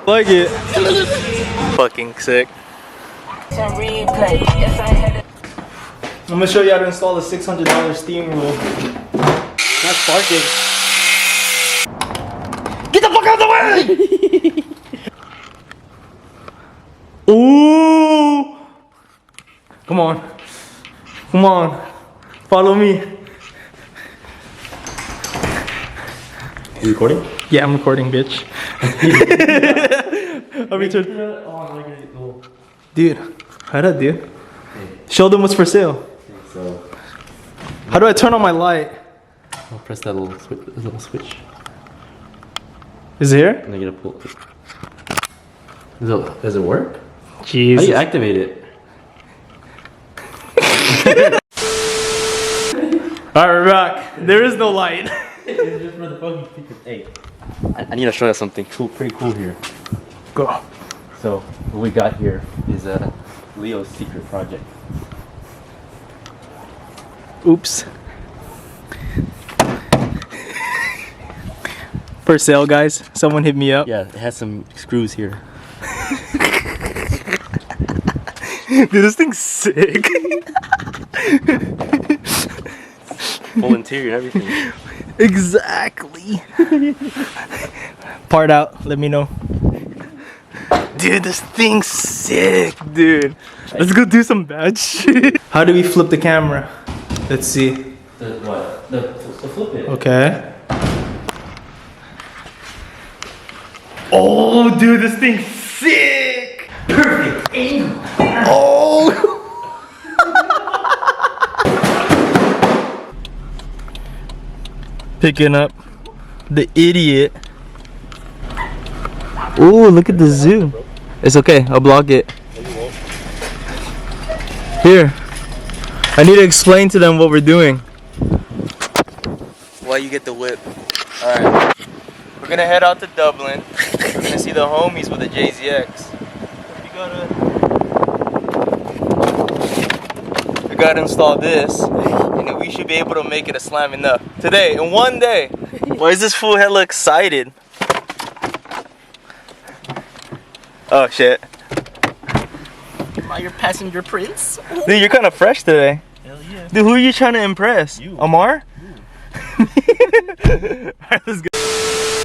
Like it. Fucking sick. I'm gonna show you how to install the $600 steam wheel. Not sparking. Get the fuck out of the way! Ooh! Come on. Come on. Follow me. You recording? Yeah, I'm recording, bitch. Dude, how do I do? Show them what's for sale. So, how do I turn on my light? I'll press that little switch. Is it here? And I get a pull. Does it work? Jesus. How do you activate it? Alright, we're back. There is no light. It's just for the fucking secret. Hey, I need to show you something pretty cool here. Go. So, what we got here is Leo's secret project. Oops. For sale, guys. Someone hit me up. Yeah, it has some screws here. Dude, this thing's sick. Full interior and everything. Exactly. Part out, let me know. Dude, this thing's sick, dude. Let's go do some bad shit. How do we flip the camera? Let's see. The what? The flip it. Okay. Oh, dude, this thing's sick. Perfect angle. Oh. Picking up the idiot. Ooh, look at the zoom. It's okay, I'll block it. Here. I need to explain to them what we're doing. Why you get the whip. Alright. We're gonna head out to Dublin. We're gonna see the homies with the JZX. We gotta install this, and then we should be able to make it a slam enough. Today, in one day. Why is this fool hella excited? Oh shit. Am I your passenger prince? Dude, you're kinda fresh today. Hell yeah. Dude, who are you trying to impress? You. Amar? Alright, let's go.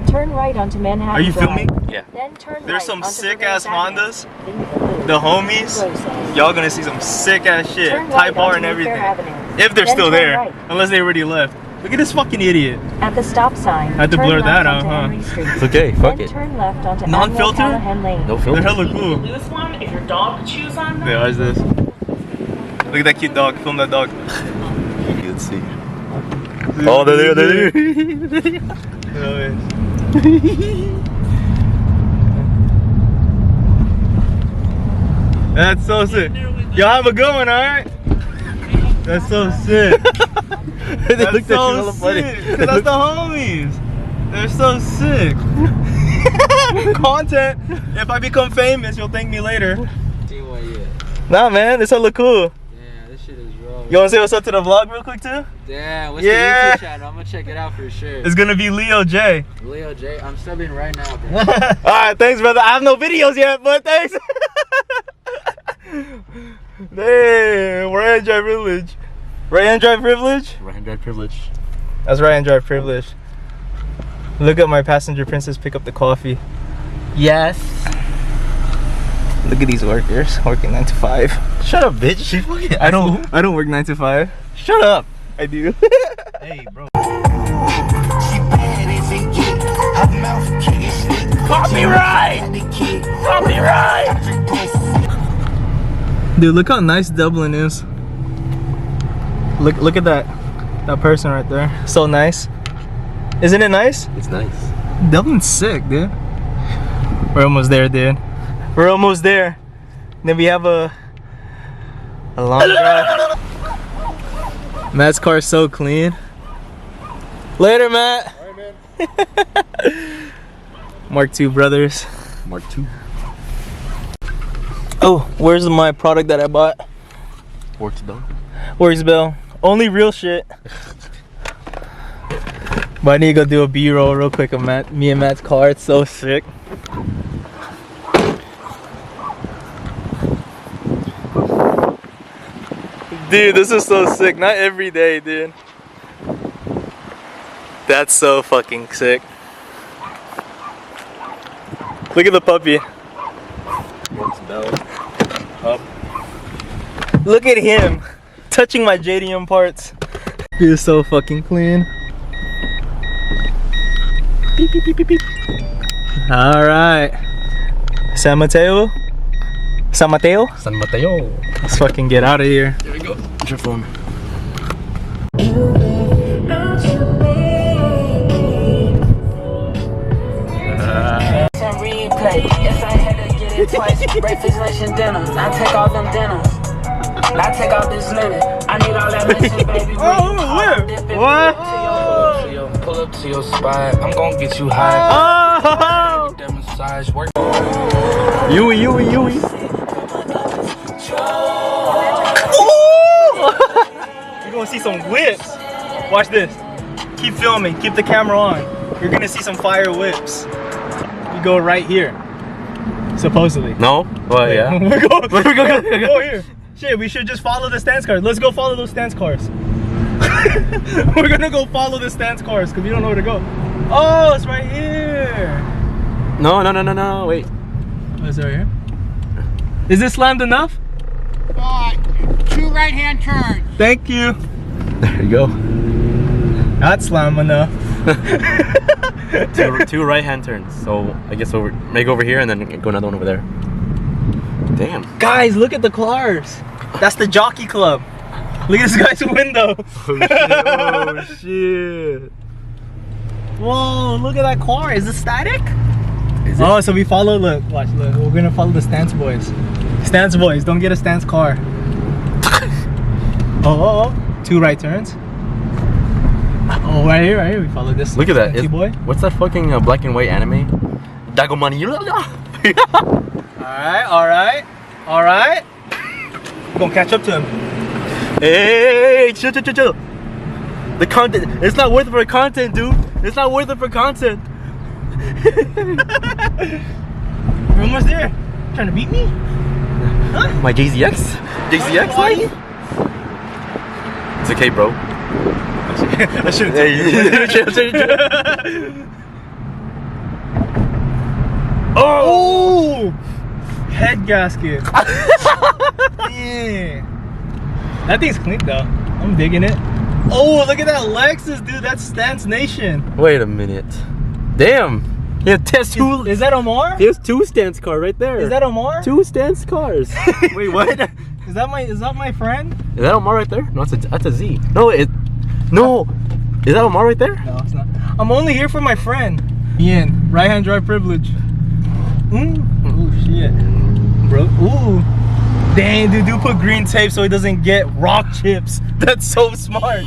Turn right onto Manhattan. Are you Drive. filming? Yeah. Then turn There's right some onto sick River ass Avenue. Hondas. Leave the loop. The homies. Process. Y'all gonna see some sick ass shit. Turn Type right R and onto Mayfair everything. Avenue. If they're Then still turn there. right. Unless they already left. Look at this fucking idiot. At the stop sign. I had to turn blur left that out, onto huh? Henry Street. It's okay, fuck Then it. turn left onto Non-filter? Admiral Callahan Lane. No They're filter. hella cool. Newest one, if your dog chews on them. Yeah, what's this? Look at that cute dog. Film that dog. Let's see. Oh, they're there. That's so sick. Y'all have a good one, alright? That's so sick. That's so sick. 'Cause that's the homies. They're so sick. Content. If I become famous, you'll thank me later. Nah, man, this hella cool. Yeah, this shit is raw. You wanna say what's up to the vlog real quick too? Damn, what's Yeah. the YouTube channel? I'm gonna check it out for sure. It's gonna be Leo J. Leo J, I'm subbing right now, bro. Alright, thanks, brother. I have no videos yet, but thanks. Damn, right hand drive privilege. Right hand drive privilege? Right hand drive privilege. That's right hand drive privilege. Look at my passenger princess pick up the coffee. Yes. Look at these workers working 9 to 5. Shut up, bitch. She fucking. I don't work 9 to 5. Shut up. I do. Hey, bro. Copyright! Copyright! Dude, look how nice Dublin is. Look at that person right there. So nice. Isn't it nice? It's nice. Dublin's sick, dude. We're almost there, dude. We're almost there. Then we have a long drive. Matt's car is so clean. Later, Matt. Alright, man. Mark II brothers. Mark II. Oh, where's my product that I bought? Works though. Where's Bill? Only real shit. But I need to go do a B-roll real quick of me and Matt's car. It's so sick. Dude, this is so sick. Not every day, dude. That's so fucking sick. Look at the puppy. Up. Look at him touching my JDM parts. Dude, so fucking clean. Beep, beep, beep, beep, beep. All right, San Mateo. San Mateo. San Mateo. Let's fucking get out of here. Here we go. What's your phone? If I had to get it twice, breakfast, lunch, and dinner. I take all them dinners. I take all this linen. I need all that mission, baby. What? Pull up to your spot. I'm gonna get you high. Oh! That massage work. Yui. You're gonna see some whips. Watch this. Keep filming. Keep the camera on. You're gonna see some fire whips. You go right here. Supposedly. No? Well, yeah. Go here. Shit, we should just follow the stance cars. Let's go follow those stance cars. We're gonna go follow the stance cars because we don't know where to go. Oh, it's right here. No, wait. Oh, is it right here? Is this slammed enough? 2 right-hand turns. Thank you. There you go. That's slam enough. two right-hand turns. So I guess make over here and then go another one over there. Damn. Guys, look at the cars. That's the jockey club. Look at this guy's window. Oh shit. Whoa, look at that car. Is it static? Oh, so we follow, look, watch, look. We're gonna follow the stance boys. Stance boys, don't get a stance car. Oh, 2 right turns. Oh, right here, we follow this. Look at that. Stance boy. What's that fucking black and white anime? Dagomani. Alright. We're gonna catch up to him. Hey, chill. The content, it's not worth it for content, dude. It's not worth it for content. We're almost there. Trying to beat me? Huh? My JZX life? It's okay, bro. I shouldn't Oh! Head gasket. Yeah. That thing's clean though. I'm digging it. Oh, look at that Lexus, dude. That's Stance Nation. Wait a minute. Damn. Yeah, test two. Is that Omar? There's 2 stance car right there. Is that Omar? 2 stance cars. Wait, what? Is that my friend? Is that Omar right there? No, that's a Z. No. Is that Omar right there? No, it's not. I'm only here for my friend. Ian, right-hand drive privilege. Oh shit, bro. Ooh, dang, dude, put green tape so it doesn't get rock chips. That's so smart,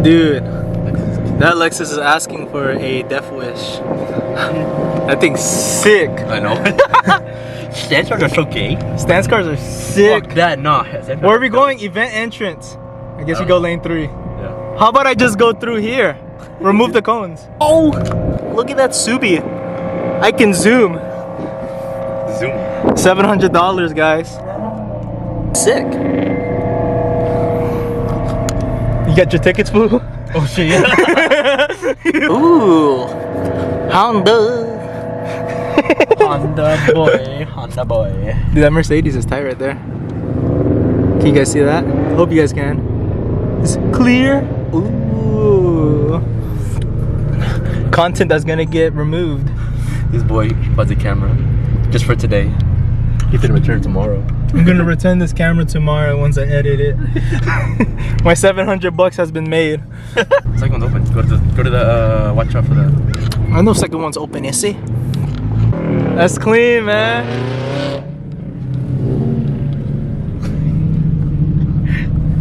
dude. That Lexus is asking for a death wish. That thing's sick. I know. Stance cars are so gay. Stance cars are sick. Fuck that, nah. Where are we going? Event entrance. I guess we go lane 3. Yeah. How about I just go through here? Remove the cones. Oh, look at that Subi. I can zoom. Zoom. $700, guys. Sick. You got your tickets, boo? Oh shit, yeah. Ooh, Honda. Honda boy. Dude, that Mercedes is tight right there. Can you guys see that? Hope you guys can. It's clear. Ooh. Content that's gonna get removed. This boy bought the camera just for today. He can return tomorrow. I'm gonna return this camera tomorrow once I edit it. My $700 has been made. Second one's open. Go to the watch out for the. I know second one's open, is it? That's clean, man.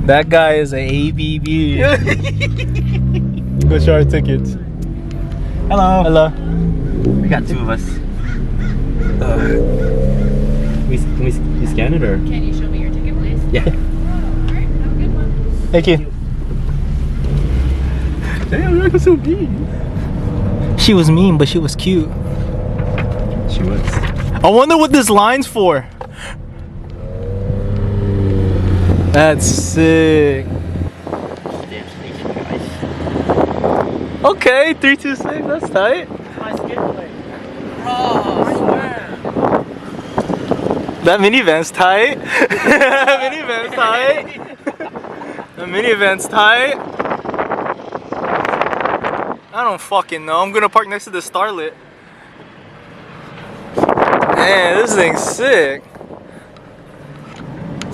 That guy is a ABB. Go show our tickets. Hello. We got 2 of us. Can we scan it or? Can you show me your ticket, please? Yeah. Alright, have a good one. Thank you. Damn, you're so mean. She was mean, but she was cute. She was. I wonder what this line's for. That's sick. Damn station, guys. Okay, 326, that's tight. My skid plate. That minivan's tight. That minivan's tight. The minivan's tight. I don't fucking know. I'm gonna park next to the Starlet. Man, this thing's sick.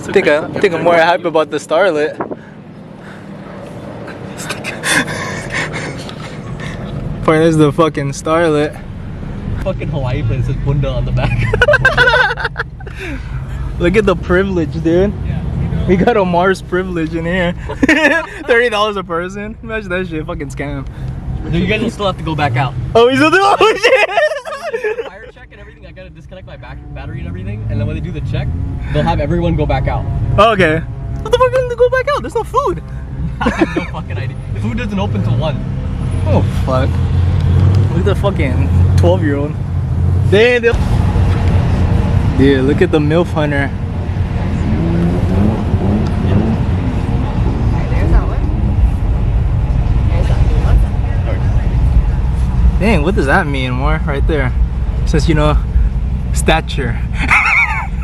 I think I'm more hype about the Starlet. There's the fucking Starlet. Fucking Hawaii plane says Bunda on the back. Look at the privilege, dude. We got a Mars privilege in here. $30 a person. Imagine that shit, fucking scam. Dude, you guys will still have to go back out. Oh, he's still doing oh shit! Fire check and everything. I gotta disconnect my battery and everything, and then when they do the check, they'll have everyone go back out. Okay. What the fuck is to go back out? There's no food. I have no fucking idea. The food doesn't open till 1. Oh fuck. Look at the fucking 12-year-old. Damn. Dude, look at the MILF hunter. There's that one. There's that one. Dang, what does that mean more right there? Says, you know, stature.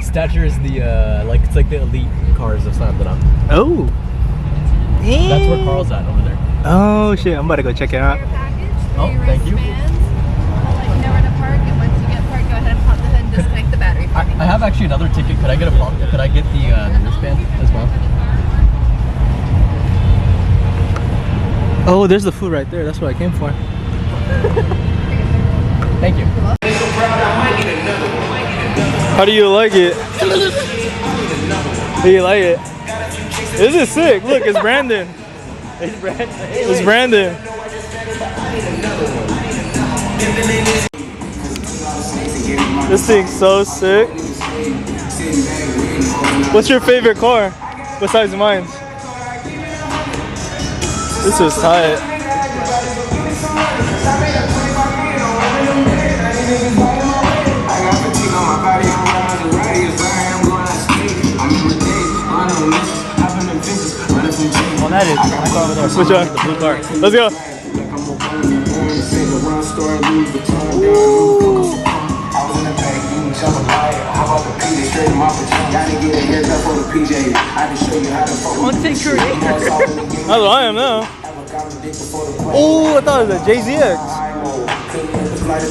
Stature is the like it's like the elite cars of Sandra. Oh. That's where Carl's at over there. Oh shit, I'm about to go check it out. Oh, thank you. Let you know where to park, and once you get parked, go ahead and pop the hood and disconnect the battery for me. I have actually another ticket. Could I get a pop? Could I get the wristband as well? Oh, there's the food right there. That's what I came for. Thank you. How do you like it? Do you like it? This is sick. Look, it's Brandon. It's Brandon. This thing's so sick. What's your favorite car besides mine? This is tight. Oh, that is. I saw over there. Which one? The blue car. Let's go. That's what I am now. Oh, I thought it was a JZX.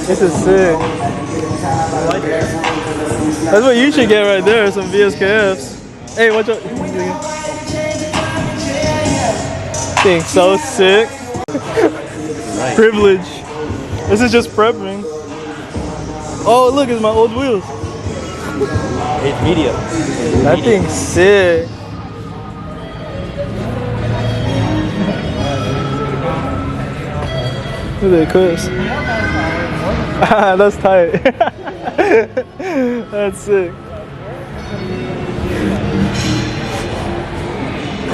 This is sick. That's what you should get right there, some VSKFs. Hey, watch out. Thing so sick. Privilege. This is just prepping. Oh, look, it's my old wheels. It's medium. That thing's sick. Look at the clips. That's tight. That's sick.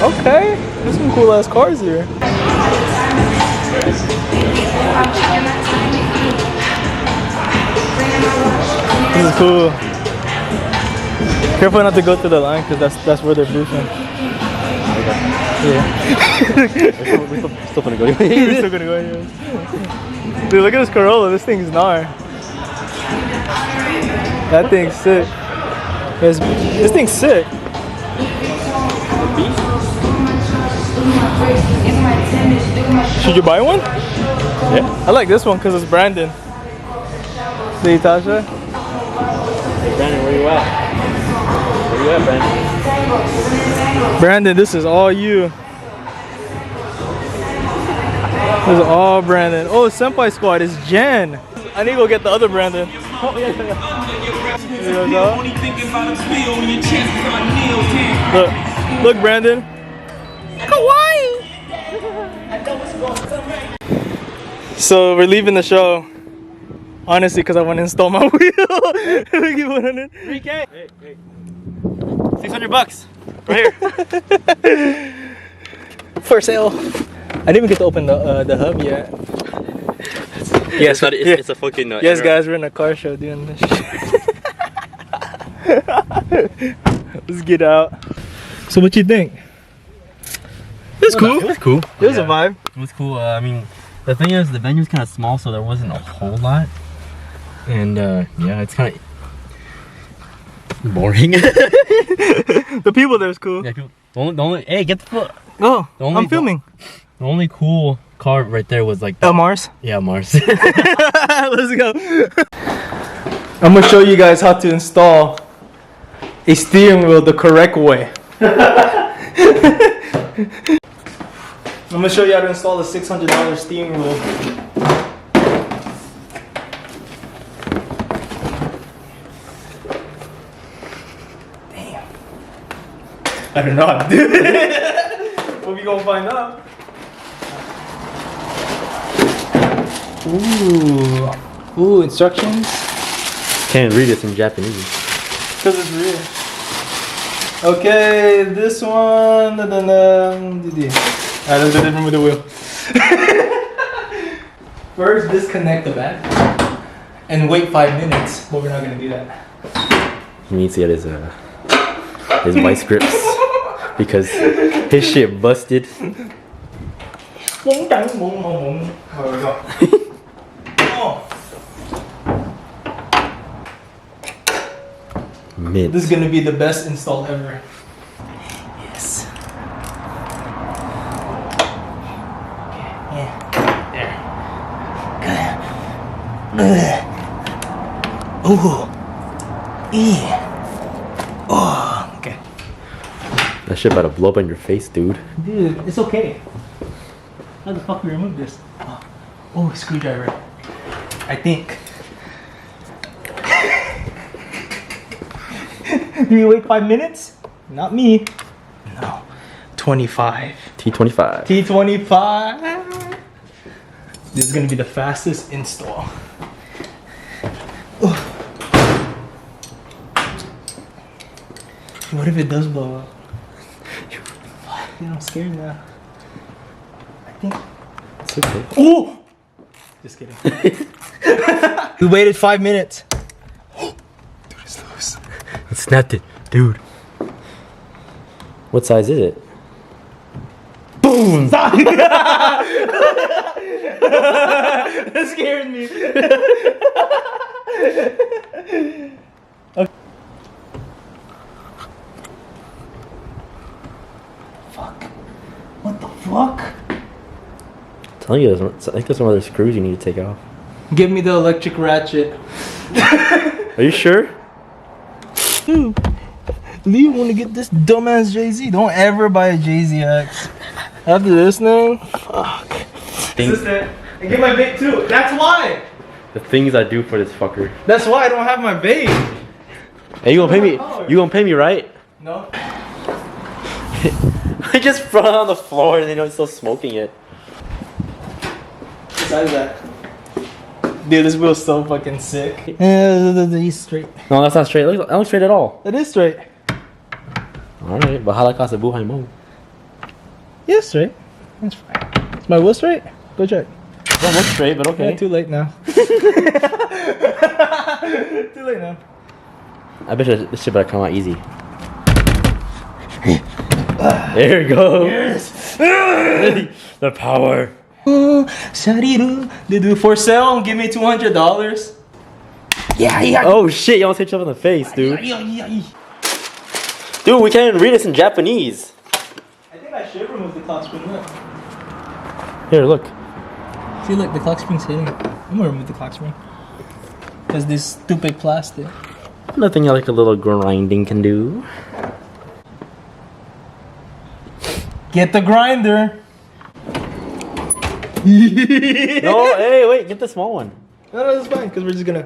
Okay, there's some cool ass cars here. This is cool. Careful not to go through the line because that's where they're boofing. Yeah. We're still gonna go. We're still gonna go anyways. Dude, look at this Corolla. This thing's gnar. That thing's sick. This thing's sick. Should you buy one? Yeah. I like this one because it's Brandon. See, Tasha? Hey, Brandon, where you at? Where you at, Brandon? Brandon, this is all you. This is all Brandon. Oh, Senpai Squad is Jen. I need to go get the other Brandon. Oh, yeah. Look, Brandon. Kawaii. So we're leaving the show. Honestly, because I want to install my wheel. We give 100. 3K. Hey. $600 right here. For sale. I didn't even get to open the hub yet. Yes, It's a fucking. Yes, guys, we're in a car show doing this shit. Let's get out. So what you think? It's cool. It was cool. It was a vibe. It was cool. I mean, the thing is, the venue's kind of small, so there wasn't a whole lot. And yeah, it's kind of boring. The people there's cool. Yeah, people, the only hey, get the foot. Oh, only- I'm filming. The only cool car right there was like Mars. yeah, Mars. Let's go. I'm gonna show you guys how to install a steering wheel the correct way. I'm gonna show you how to install a $600 steering wheel. Damn. I don't know how to do it. What we gonna find out? Ooh, instructions. Can't read this in Japanese. Because it's real. Okay, this one. Alright, let's do different with the wheel. First, disconnect the back and wait 5 minutes. But we're not gonna do that. He needs to get his vice grips because his shit busted. There we go. Oh, Mint. this is gonna be the best install ever. Yes. Yeah. There. Good. Ooh. Oh. Okay. That shit about to blow up in your face, dude. Dude, it's okay. How the fuck we remove this? Oh, screwdriver. I think. Do you wait 5 minutes? Not me. No. 25. T25. T25. This is gonna be the fastest install. Ugh. What if it does blow up? Dude, I'm scared now. I think. It's okay. Oh! Just kidding. We waited 5 minutes. Dude, it's loose. It snapped it, dude. What size is it? Boom! That scared me. Okay. Fuck. What the fuck? I'm telling you, I think there's some other screws you need to take off. Give me the electric ratchet. Are you sure? Dude, Lee wanna get this dumbass JZ. Don't ever buy a JZX. After this thing, fuck. Sister, and get my vape too. That's why. The things I do for this fucker. That's why I don't have my vape. Hey, you gonna pay me? You gonna pay me, right? No. I just brought it on the floor and then I'm still smoking it. Besides that, dude, this wheel's so fucking sick. He's straight. No, that's not straight. That looks straight at all. It is straight. Alright, but how that cost a buhay mo? Yeah, it's straight. That's fine. Is my wheel straight? Go check. That looks straight, but okay. Yeah, too late now. Too late now. I bet you this shit better come out easy. There you go. Yes. The power. Shariru. Dude, for sale, give me $200. Yeah. Oh shit, you almost hit yourself in the face, dude. Dude, we can't even read this in Japanese. I think I should remove the clock spring. Look. Here, look. See, look, the clock spring's hitting. I'm gonna remove the clock spring. Because this stupid plastic. Nothing like a little grinding can do. Get the grinder. No, hey, wait, get the small one. No, that's fine, because we're just gonna.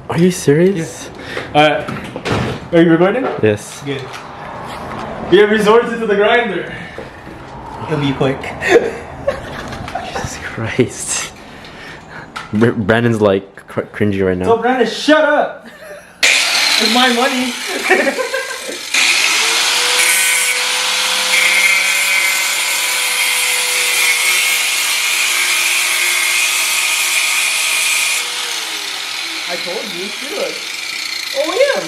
Are you serious? Alright. Are you recording? Yes. Good. We have resorted to the grinder. It'll be quick. Jesus Christ. Brandon's like cringy right So, now. Brandon, shut up! It's my money. I told you, do it. OEM.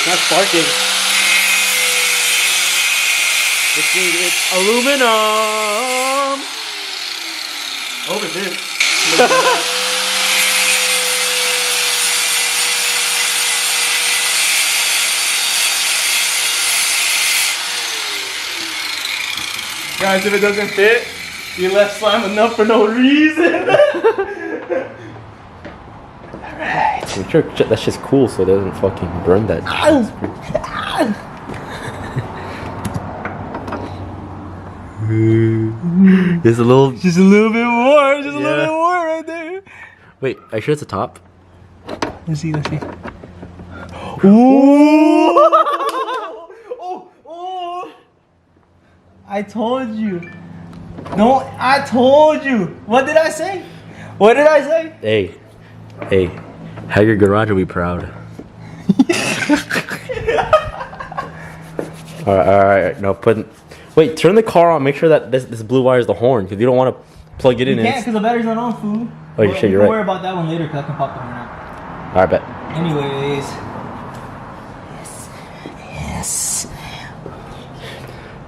not sparking. This thing is aluminum. Over this. Guys, if it doesn't fit, you left slime enough for no reason. Alright. I'm sure that's just cool so it doesn't fucking burn that. There's a little. Just a little bit more. Just a little bit more right there. Wait, are you sure it's the top? Let's see. Ooh! Oh! I told you. No, I told you. What did I say? What did I say? Hey, have your garage will be proud. Alright, no, wait, turn the car on, make sure that this blue wire is the horn, because you don't want to plug it in. You can't, because the battery's not on, fool. Oh, shit, you're right. We'll worry about that one later, because I can pop the horn out. Alright, bet. Anyways. Yes.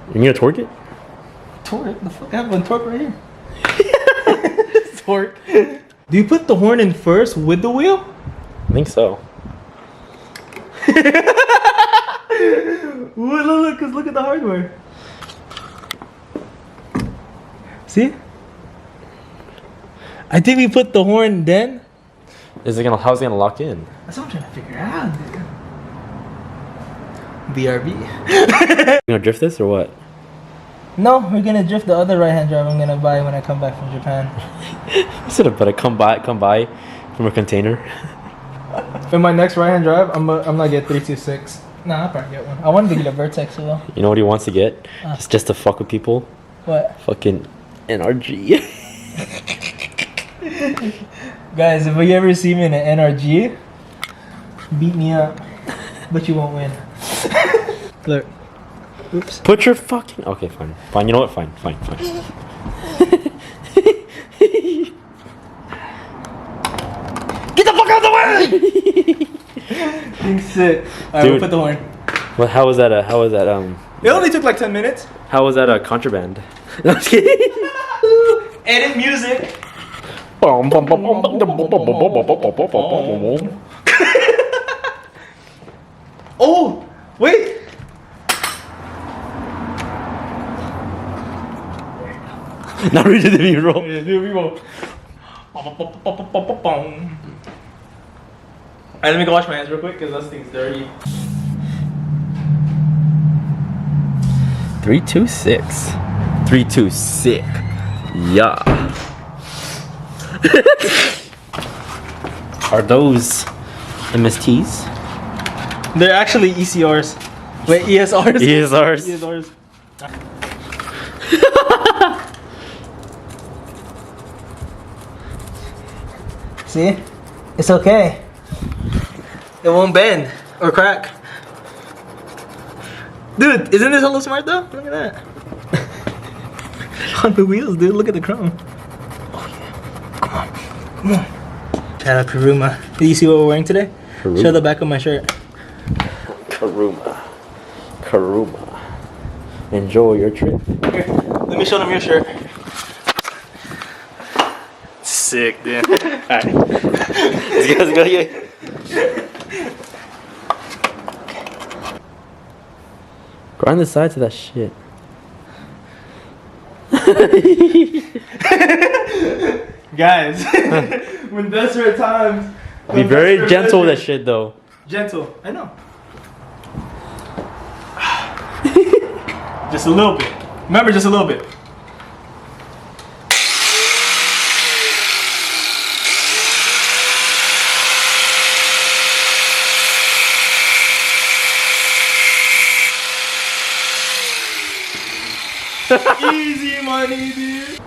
You gonna torque it? Torque? The fuck? I have one torque right here. Torque. Do you put the horn in first with the wheel? I think so. Ooh, look, cause look at the hardware. See? I think we put the horn then. How's it gonna lock in? That's what I'm trying to figure out, dude. BRB. You gonna drift this or what? No, we're gonna drift the other right-hand drive I'm gonna buy when I come back from Japan. You should have put a come by from a container. In my next right-hand drive, I'm gonna get 326. Nah, I'll probably get one. I wanted to get a Vertex though. You know what he wants to get? Just to fuck with people? What? Fucking NRG. Guys, if you ever see me in an NRG, beat me up, but you won't win. Look. Oops. Put your fucking... Okay, fine. Fine, you know what? Fine. Get the fuck out of the way! Thing's sick. Alright, we'll put the horn. Well, how was that, It only took like 10 minutes. how was that contraband? No, I'm just kidding. Edit music. Oh, wait. Now read the B-roll. Yeah, here we go. Alright, let me go wash my hands real quick because this thing's dirty. 326. 326. Yeah. Are those MSTs? They're actually ECRs. Wait, ESRs? ESRs. ESRs. See? It's okay. It won't bend or crack. Dude, isn't this a little smart though? Look at that. On the wheels, dude. Look at the chrome. Oh yeah. Come on. Shout out Karuma. Did you see what we're wearing today? Karuma. Show the back of my shirt. Karuma. Enjoy your trip. Here, let me show them your shirt. Sick, dude. Alright. Let's go. Grind the sides of that shit. Guys, when desperate times. Be very gentle with that shit though. Gentle, I know. Just a little bit. Remember, just a little bit. Easy money, dude.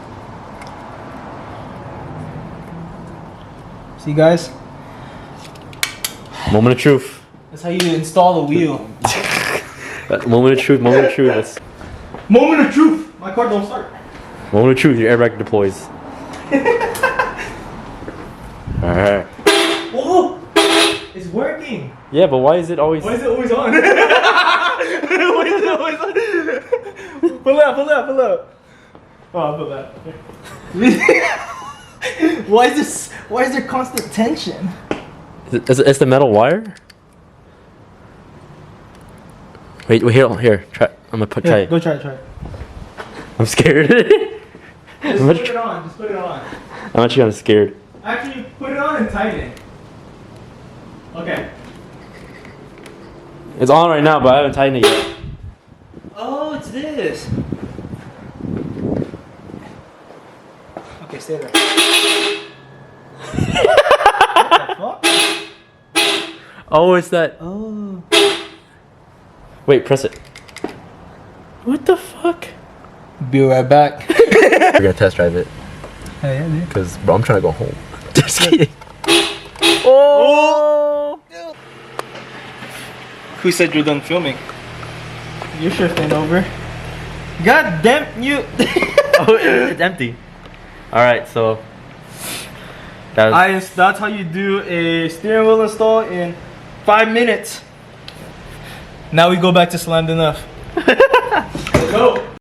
See, guys? Moment of truth. That's how you install the wheel. Moment of truth. Moment Moment of truth. My car don't start. of truth. Your airbag deploys. Alright. Oh, it's working. Yeah, but why is it always? Why is it always on? Why is it always on? Pull up. Oh, I'll pull that. Why is there constant tension? Is the metal wire? Wait, here. Try. I'm gonna try it. Go try it. I'm scared. Just put it on. I'm actually kind of scared. Actually, put it on and tighten it. Okay. It's on right now, but I haven't tightened it yet. Oh, it's this. Okay, stay there. What the fuck? Oh, it's that. Oh. Wait, press it. What the fuck? Be right back. We're gonna test drive it. Hey, yeah, dude. Cause bro, I'm trying to go home. Just kidding. Oh! Who said you're done filming? You're shifting over. God damn you! Oh, it's empty. All right, so that's how you do a steering wheel install in 5 minutes. Now we go back to slammed enough. Go.